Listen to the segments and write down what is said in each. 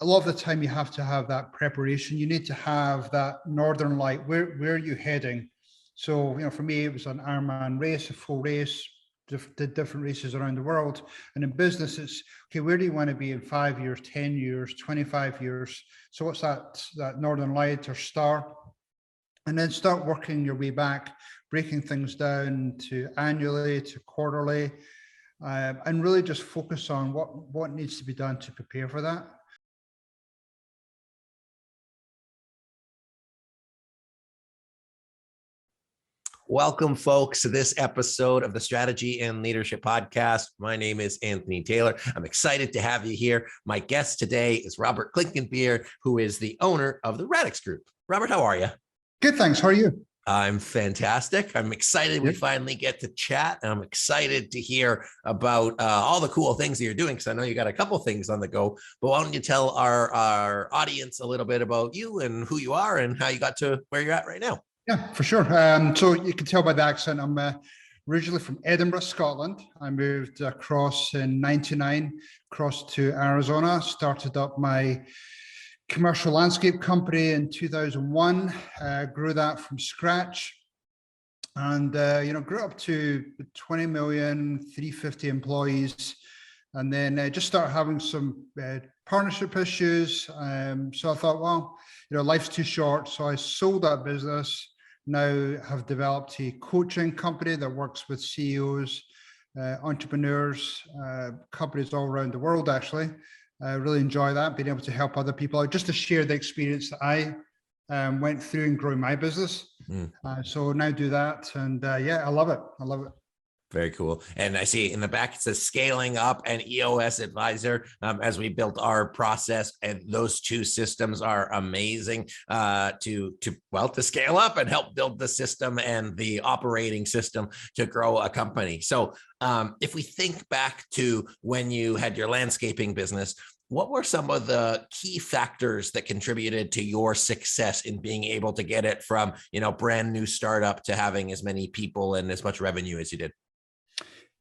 a lot of the time you have to have that preparation. You need to have that northern light. Where are you heading? So, for me, it was an Ironman race, a full race, did different races around the world. And in business, it's, okay, where do you want to be in 5 years, 10 years, 25 years? So what's that northern light or star? And then start working your way back, breaking things down to annually, to quarterly, and really just focus on what needs to be done to prepare for that. Welcome, folks, to this episode of the Strategy and Leadership Podcast. My name is Anthony Taylor. I'm excited to have you here. My guest today is Robert Clinkenbeard, who is the owner of the Radix Group. Robert, how are you? Good, thanks. How are you? I'm fantastic. I'm excited we finally get to chat, and I'm excited to hear about all the cool things that you're doing, because I know you got a couple things on the go. But why don't you tell our audience a little bit about you and who you are and how you got to where you're at right now? Yeah, for sure. So you can tell by the accent, I'm originally from Edinburgh, Scotland. I moved across in '99, across to Arizona, started up my commercial landscape company in 2001, grew that from scratch, and grew up to 20 million, 350 employees, and then just started having some partnership issues. So I thought, well, life's too short. So I sold that business. Now have developed a coaching company that works with CEOs, entrepreneurs, companies all around the world, actually. I really enjoy that, being able to help other people out, just to share the experience that I went through in growing my business. So now do that. And I love it. I love it. Very cool. And I see in the back, it says scaling up and EOS advisor, as we built our process. And those two systems are amazing to scale up and help build the system and the operating system to grow a company. So if we think back to when you had your landscaping business, what were some of the key factors that contributed to your success in being able to get it from, brand new startup to having as many people and as much revenue as you did?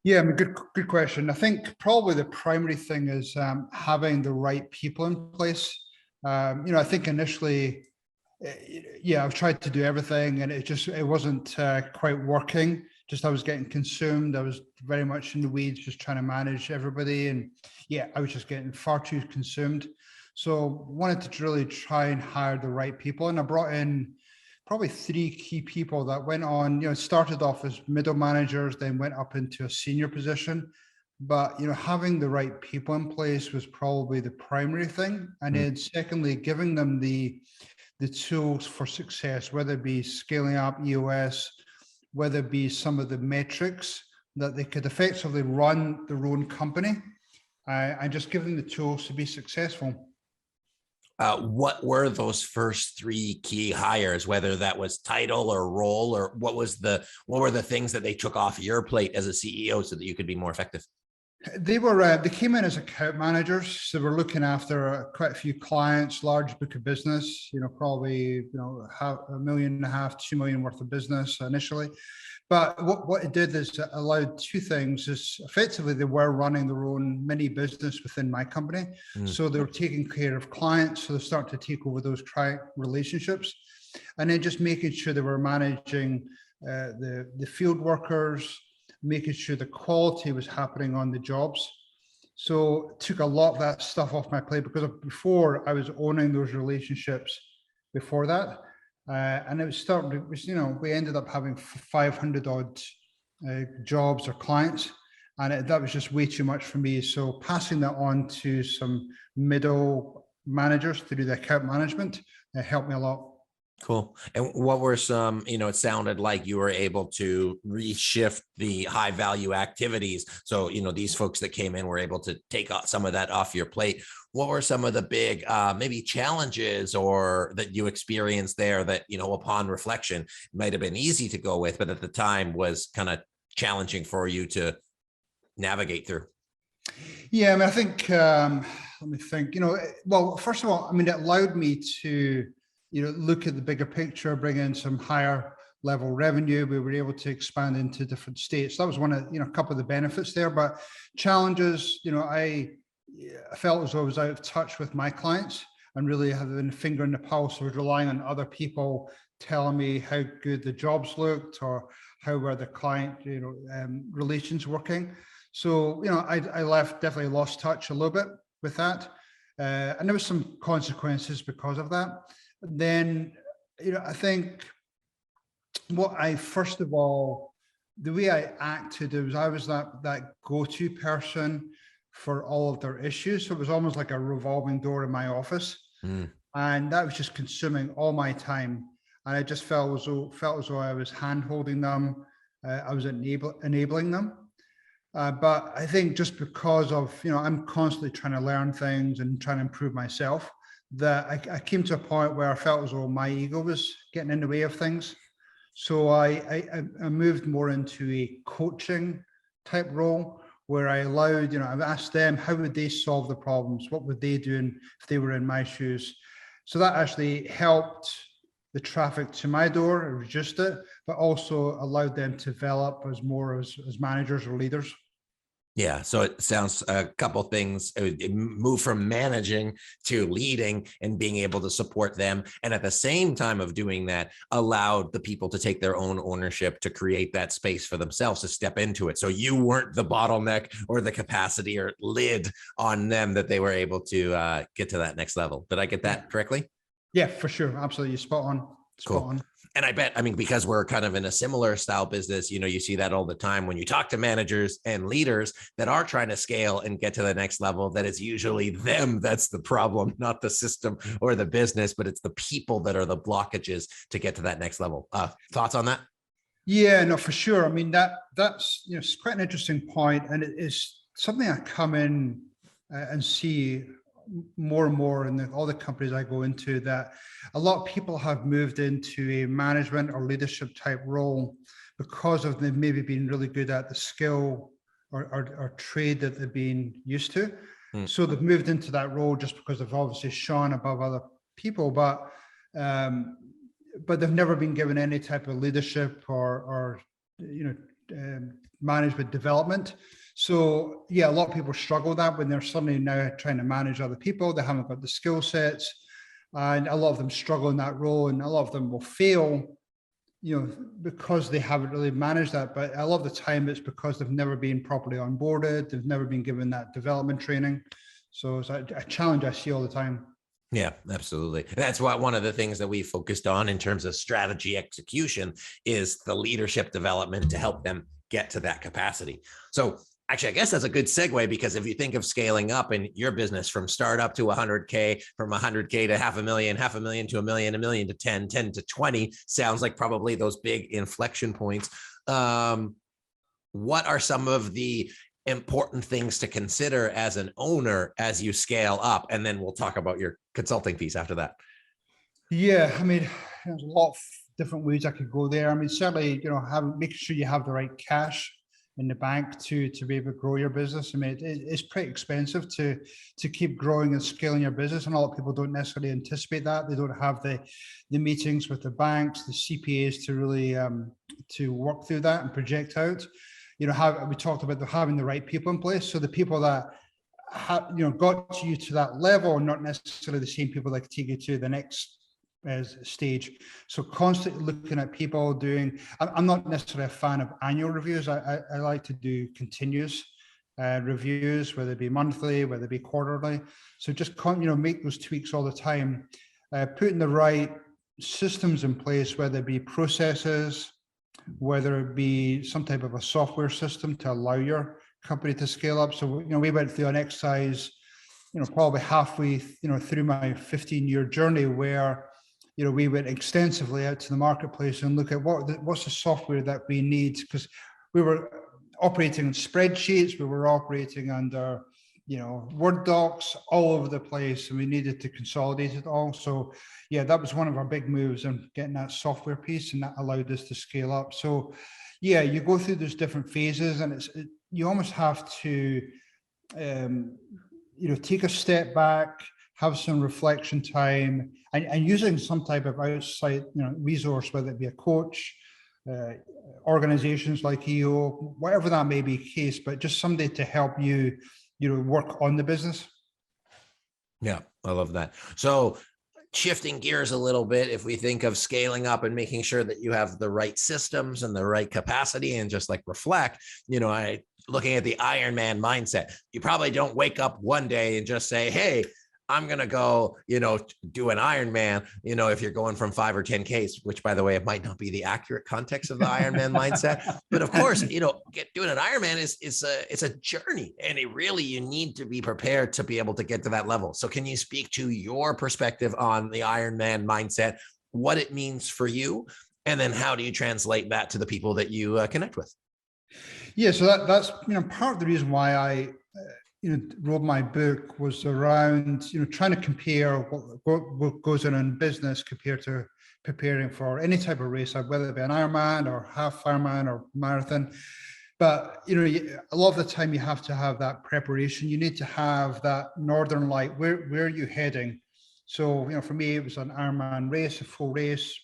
Yeah, good question. I think probably the primary thing is having the right people in place. I think initially, I've tried to do everything, and it wasn't quite working. I was getting consumed. I was very much in the weeds, just trying to manage everybody, and I was just getting far too consumed. So wanted to really try and hire the right people, and I brought in probably 3 key people that went on, started off as middle managers, then went up into a senior position. But, having the right people in place was probably the primary thing. And then secondly, giving them the tools for success, whether it be scaling up EOS, whether it be some of the metrics that they could effectively run their own company, and just give them the tools to be successful. What were those first 3 key hires, whether that was title or role, or what were the things that they took off your plate as a CEO so that you could be more effective? They came in as account managers. So we're looking after quite a few clients, large book of business, probably, $1.5 million, $2 million worth of business initially. But what it did is it allowed 2 things. Is effectively they were running their own mini business within my company. So they were taking care of clients. So they started to take over those client relationships, and then just making sure they were managing the field workers, making sure the quality was happening on the jobs. So it took a lot of that stuff off my plate, because before I was owning those relationships before that. And it was starting, we ended up having 500 odd jobs or clients, and that was just way too much for me. So passing that on to some middle managers to do the account management helped me a lot. Cool. And what were some, it sounded like you were able to reshift the high value activities. So, these folks that came in were able to take some of that off your plate. What were some of the big, maybe challenges or that you experienced there that, upon reflection might have been easy to go with, but at the time was kind of challenging for you to navigate through? Yeah, I think, let me think, well, first of all, it allowed me to, look at the bigger picture, bring in some higher level revenue. We were able to expand into different states. That was one of, a couple of the benefits there. But challenges, I I felt as though I was out of touch with my clients and really having a finger in the pulse. I was relying on other people telling me how good the jobs looked or how were the client, relations working. So, I definitely lost touch a little bit with that. And there was some consequences because of that. Then, I think first of all, the way I acted was I was that go-to person for all of their issues. So it was almost like a revolving door in my office. And that was just consuming all my time. And I just felt as though I was hand-holding them. I was enabling them. But I think just because of, I'm constantly trying to learn things and trying to improve myself, that I came to a point where I felt as though my ego was getting in the way of things. So I moved more into a coaching type role where I allowed, I've asked them, how would they solve the problems? What would they do if they were in my shoes? So that actually helped the traffic to my door, it reduced it, but also allowed them to develop as managers or leaders. Yeah. So it sounds a couple things. It moved from managing to leading and being able to support them. And at the same time of doing that, allowed the people to take their own ownership to create that space for themselves to step into it. So you weren't the bottleneck or the capacity or lid on them, that they were able to get to that next level. Did I get that correctly? Yeah, for sure. Absolutely. Spot on. Spot on. And I mean, because we're kind of in a similar style business, you see that all the time when you talk to managers and leaders that are trying to scale and get to the next level, that it's usually them that's the problem, not the system or the business, but it's the people that are the blockages to get to that next level. Thoughts on that? Yeah, no, for sure. I mean, that's, it's quite an interesting point, and it is something I come in and see more and more in all the companies I go into, that a lot of people have moved into a management or leadership type role because of they've maybe been really good at the skill or trade that they've been used to. So they've moved into that role just because they've obviously shone above other people, but they've never been given any type of leadership or management development. So yeah, a lot of people struggle with that when they're suddenly now trying to manage other people. They haven't got the skill sets, and a lot of them struggle in that role, and a lot of them will fail, because they haven't really managed that. But a lot of the time it's because they've never been properly onboarded. They've never been given that development training. So it's a challenge I see all the time. Yeah, absolutely. That's what one of the things that we focused on in terms of strategy execution is the leadership development to help them get to that capacity. So actually, I guess that's a good segue, because if you think of scaling up in your business from startup to 100K, from 100K to $500,000, $500,000 to $1 million, $1 million to 10, 10 to 20, sounds like probably those big inflection points. What are some of the important things to consider as an owner as you scale up? And then we'll talk about your consulting piece after that. Yeah, I mean, there's a lot of different ways I could go there. I mean, certainly, making sure you have the right cash in the bank to be able to grow your business. I mean, it's pretty expensive to keep growing and scaling your business, and a lot of people don't necessarily anticipate that. They don't have the meetings with the banks, the CPAs to really to work through that and project out. We talked about having the right people in place. So the people that got you to that level are not necessarily the same people that can take you to the next stage. So constantly looking at people doing, I'm not necessarily a fan of annual reviews. I like to do continuous reviews, whether it be monthly, whether it be quarterly. So just make those tweaks all the time, putting the right systems in place, whether it be processes, whether it be some type of a software system to allow your company to scale up. So we went through an exercise, probably halfway through my 15-year journey, where we went extensively out to the marketplace and look at what's the software that we need, because we were operating in spreadsheets, we were operating under Word docs all over the place, and we needed to consolidate it all. So yeah, that was one of our big moves in getting that software piece, and that allowed us to scale up. So yeah, you go through those different phases, and you almost have to take a step back, have some reflection time, and using some type of outside resource, whether it be a coach, organizations like EO, whatever that may be case, but just somebody to help you work on the business. Yeah, I love that. So shifting gears a little bit, if we think of scaling up and making sure that you have the right systems and the right capacity, and just like reflect, looking at the Ironman mindset, you probably don't wake up one day and just say, hey, I'm going to go, do an Ironman, if you're going from 5 or 10 Ks, which by the way, it might not be the accurate context of the Ironman mindset, but of course, doing an Ironman it's a journey, and you need to be prepared to be able to get to that level. So can you speak to your perspective on the Ironman mindset, what it means for you, and then how do you translate that to the people that you connect with? Yeah. So that's, part of the reason why I, wrote my book was around, trying to compare what goes on in business compared to preparing for any type of race, whether it be an Ironman or half Ironman or marathon. But, a lot of the time you have to have that preparation. You need to have that northern light. Where are you heading? So, for me, it was an Ironman race, a full race,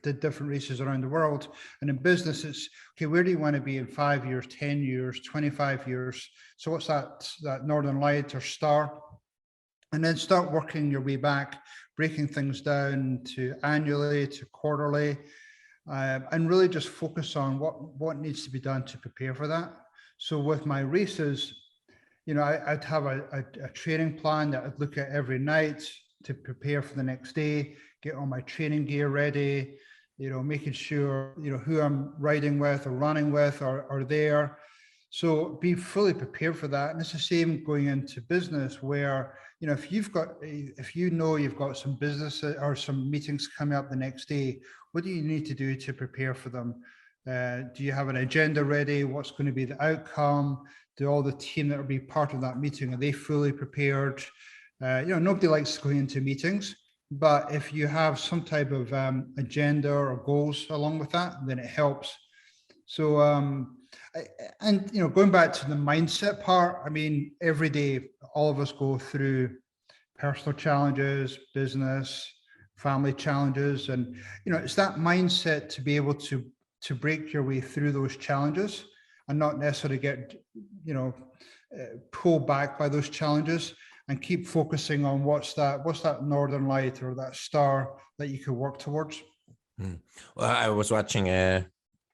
did different races around the world. And in business, it's, okay, where do you want to be in 5 years, 10 years, 25 years? So what's that northern light or star? And then start working your way back, breaking things down to annually, to quarterly, and really just focus on what needs to be done to prepare for that. So with my races, I'd have a training plan that I'd look at every night to prepare for the next day, get all my training gear ready, making sure, who I'm riding with or running with are there. So be fully prepared for that. And it's the same going into business where, if you've got some business or some meetings coming up the next day, what do you need to do to prepare for them? Do you have an agenda ready? What's going to be the outcome? Do all the team that will be part of that meeting, are they fully prepared? Nobody likes going into meetings, but if you have some type of agenda or goals along with that, then it helps. So, going back to the mindset part, every day, all of us go through personal challenges, business, family challenges. And, it's that mindset to be able to break your way through those challenges and not necessarily get, pulled back by those challenges, and keep focusing on what's that northern light or that star that you can work towards. Well, I was watching a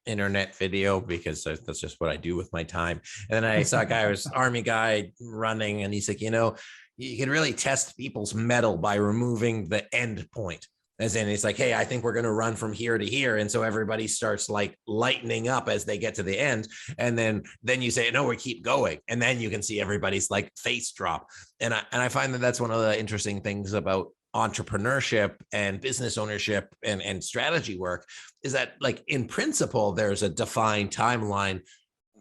internet video because that's just what I do with my time. And then I saw a guy, was army guy running, and he's like, you can really test people's mettle by removing the end point. As in, it's like, hey, I think we're going to run from here to here. And so everybody starts like lightening up as they get to the end. And then you say, no, we keep going. And then you can see everybody's like face drop. And I find that that's one of the interesting things about entrepreneurship and business ownership and strategy work, is that, like, in principle, there's a defined timeline,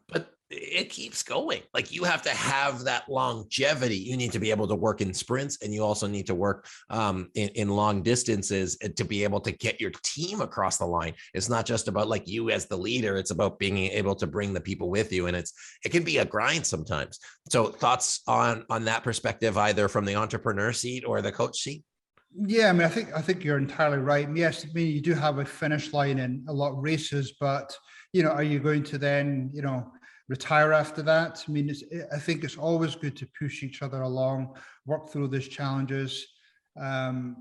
but it keeps going. Like, you have to have that longevity. You need to be able to work in sprints, and you also need to work in long distances to be able to get your team across the line. It's not just about like you as the leader. It's about being able to bring the people with you. And it can be a grind sometimes. So thoughts on that perspective, either from the entrepreneur seat or the coach seat? Yeah, I think you're entirely right. Yes, you do have a finish line in a lot of races, but are you going to then retire after that? I think it's always good to push each other along, work through these challenges, and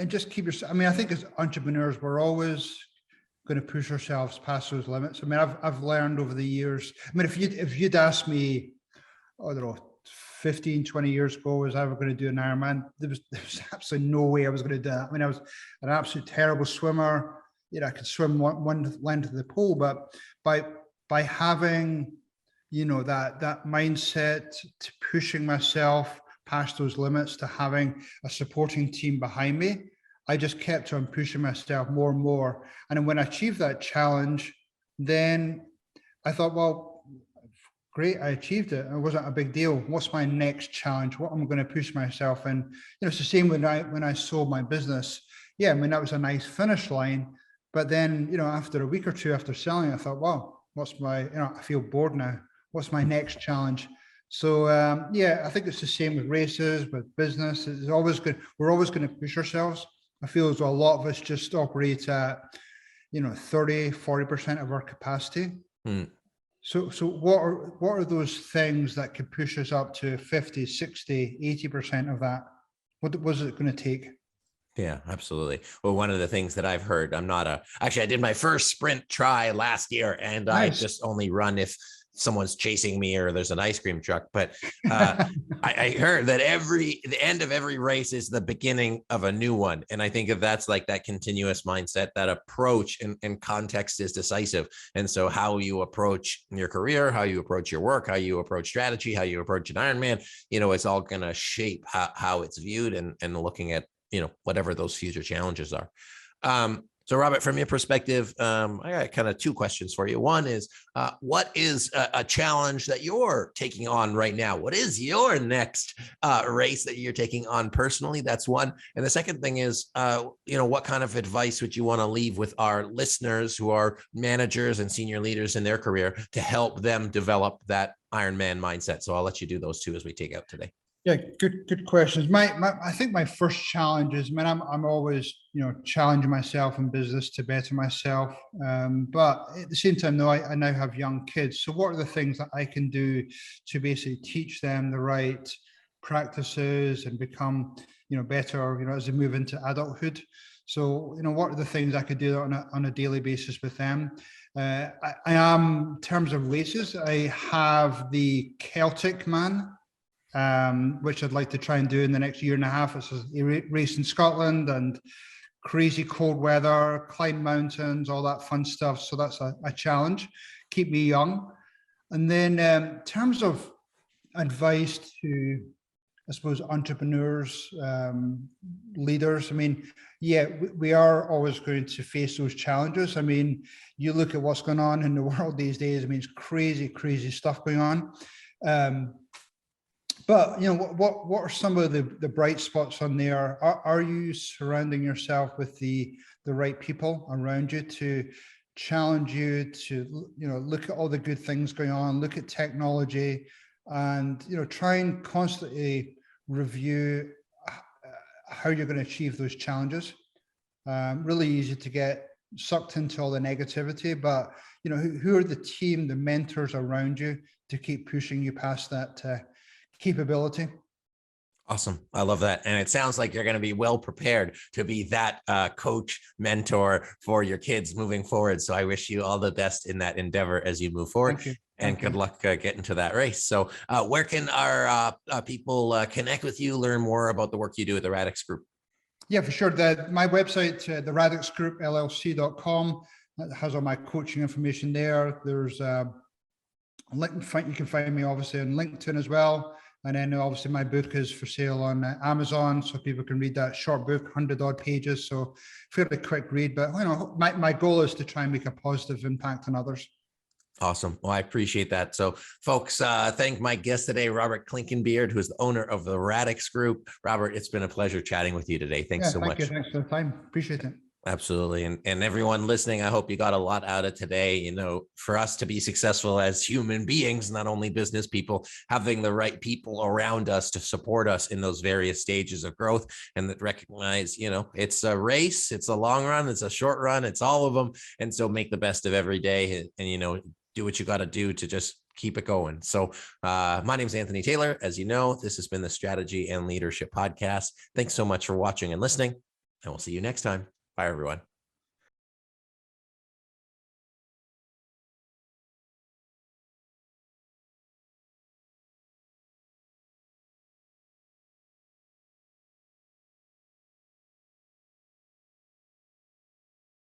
just keep your. I think as entrepreneurs, we're always going to push ourselves past those limits. I've learned over the years. If you'd asked me, I don't know, 15, 20 years ago, was I ever going to do an Ironman? There was absolutely no way I was going to do that. I was an absolute terrible swimmer. I could swim one length of the pool, but by having, that mindset to pushing myself past those limits, to having a supporting team behind me, I just kept on pushing myself more and more. And when I achieved that challenge, then I thought, well, great, I achieved it. It wasn't a big deal. What's my next challenge? What am I going to push myself in? It's the same when I sold my business. Yeah, that was a nice finish line. But then, after a week or two after selling, I thought, wow, what's my, I feel bored now. What's my next challenge? So, I think it's the same with races, with business. It's always good. We're always going to push ourselves. I feel as though a lot of us just operate at, 30, 40% of our capacity. So what are those things that could push us up to 50, 60, 80% of that? What was it going to take? Yeah, absolutely. Well, one of the things that I've heard, actually, I did my first sprint try last year, and I Nice. just only run if someone's chasing me or there's an ice cream truck. But I heard that the end of every race is the beginning of a new one. And I think if that's like that continuous mindset, that approach and context is decisive. And so how you approach your career, how you approach your work, how you approach strategy, how you approach an Ironman, it's all going to shape how it's viewed and looking at whatever those future challenges are. So Robert, from your perspective, I got kind of two questions for you. One is, what is a challenge that you're taking on right now? What is your next race that you're taking on personally? That's one. And the second thing is, what kind of advice would you want to leave with our listeners who are managers and senior leaders in their career to help them develop that Ironman mindset? So I'll let you do those two as we take out today. Yeah, good questions. I think my first challenge is, I'm always, challenging myself in business to better myself. But at the same time, though, I now have young kids. So what are the things that I can do to basically teach them the right practices and become, better, as they move into adulthood? So, what are the things I could do on a daily basis with them? I am, in terms of races, I have the Celtic Man, which I'd like to try and do in the next year and a half. It's a race in Scotland and crazy cold weather, climb mountains, all that fun stuff. So that's a challenge. Keep me young. And then in terms of advice to, I suppose, entrepreneurs, leaders, we are always going to face those challenges. You look at what's going on in the world these days. It's crazy, crazy stuff going on. But what are some of the bright spots on there? Are you surrounding yourself with the right people around you to challenge you to look at all the good things going on, look at technology, and try and constantly review how you're going to achieve those challenges? Really easy to get sucked into all the negativity, but who are the team, the mentors around you to keep pushing you past that capability? Awesome. I love that. And it sounds like you're going to be well prepared to be that coach, mentor for your kids moving forward. So I wish you all the best in that endeavor as you move forward. Thank you. And good luck getting to that race. So where can our people connect with you, learn more about the work you do at the Radix Group? Yeah, for sure. My website, the Radix Group, LLC.com, that has all my coaching information there. There's a link. You can find me obviously on LinkedIn as well. And then obviously my book is for sale on Amazon, so people can read that short book, 100 odd pages. So fairly quick read, but my goal is to try and make a positive impact on others. Awesome. Well, I appreciate that. So folks, thank my guest today, Robert Clinkenbeard, who is the owner of the Radix Group. Robert, it's been a pleasure chatting with you today. Thanks so much. Thank you. Thanks for the time. Appreciate it. Absolutely. And everyone listening, I hope you got a lot out of today. For us to be successful as human beings, not only business people, having the right people around us to support us in those various stages of growth, and that recognize, it's a race, it's a long run, it's a short run, it's all of them. And so make the best of every day and do what you got to do to just keep it going. So my name is Anthony Taylor. As you know, this has been the Strategy and Leadership Podcast. Thanks so much for watching and listening, and we'll see you next time. Bye, everyone.